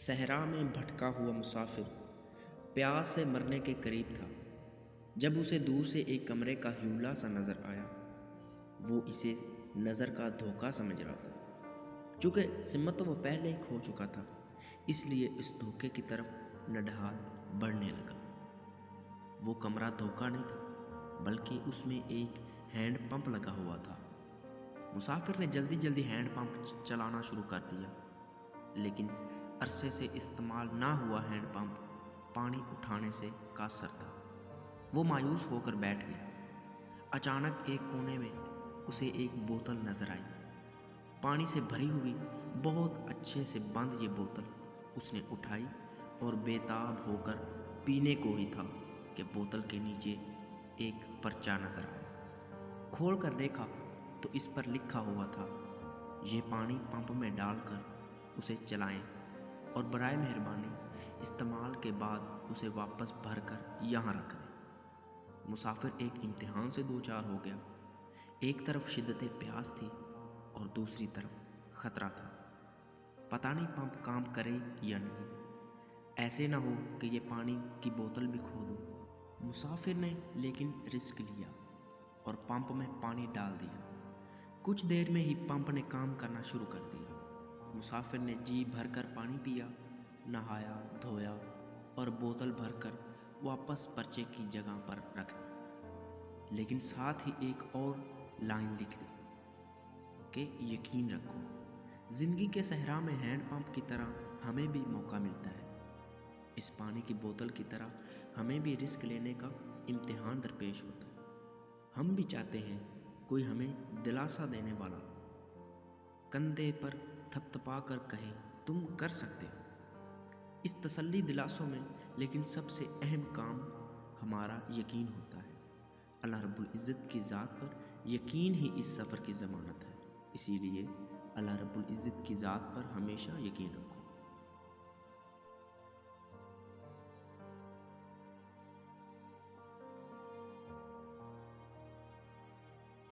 صحرا میں بھٹکا ہوا مسافر پیاس سے مرنے کے قریب تھا جب اسے دور سے ایک کمرے کا ہیولا سا نظر آیا۔ وہ اسے نظر کا دھوکہ سمجھ رہا تھا، چونکہ سمت تو وہ پہلے ہی کھو چکا تھا، اس لیے اس دھوکے کی طرف نڈھال بڑھنے لگا۔ وہ کمرہ دھوکہ نہیں تھا، بلکہ اس میں ایک ہینڈ پمپ لگا ہوا تھا۔ مسافر نے جلدی جلدی ہینڈ پمپ چلانا شروع کر دیا، لیکن عرصے سے استعمال نہ ہوا ہینڈ پمپ پانی اٹھانے سے قاصر تھا۔ وہ مایوس ہو کر بیٹھ گیا۔ اچانک ایک کونے میں اسے ایک بوتل نظر آئی، پانی سے بھری ہوئی، بہت اچھے سے بند۔ یہ بوتل اس نے اٹھائی اور بےتاب ہو کر پینے کو ہی تھا کہ بوتل کے نیچے ایک پرچہ نظر آیا۔ کھول کر دیکھا تو اس پر لکھا ہوا تھا، یہ پانی پمپ میں ڈال کر اسے چلائیں اور برائے مہربانی استعمال کے بعد اسے واپس بھر کر یہاں رکھ دیں۔ مسافر ایک امتحان سے دوچار ہو گیا۔ ایک طرف شدت پیاس تھی اور دوسری طرف خطرہ تھا۔ پتہ نہیں پمپ کام کرے یا نہیں، ایسے نہ ہو کہ یہ پانی کی بوتل بھی کھو دوں۔ مسافر نے لیکن رسک لیا اور پمپ میں پانی ڈال دیا۔ کچھ دیر میں ہی پمپ نے کام کرنا شروع کر دیا۔ مسافر نے جی بھر کر پانی پیا، نہایا دھویا اور بوتل بھر کر واپس پرچے کی جگہ پر رکھ دی، لیکن ساتھ ہی ایک اور لائن لکھ دی کہ یقین رکھو، زندگی کے صحرا میں ہینڈ پمپ کی طرح ہمیں بھی موقع ملتا ہے۔ اس پانی کی بوتل کی طرح ہمیں بھی رسک لینے کا امتحان درپیش ہوتا ہے۔ ہم بھی چاہتے ہیں کوئی ہمیں دلاسا دینے والا کندھے پر تھپتھپا کر کہے تم کر سکتے ہو۔ اس تسلی دلاسوں میں لیکن سب سے اہم کام ہمارا یقین ہوتا ہے۔ اللہ رب العزت کی ذات پر یقین ہی اس سفر کی ضمانت ہے، اسی لیے اللہ رب العزت کی ذات پر ہمیشہ یقین رکھو۔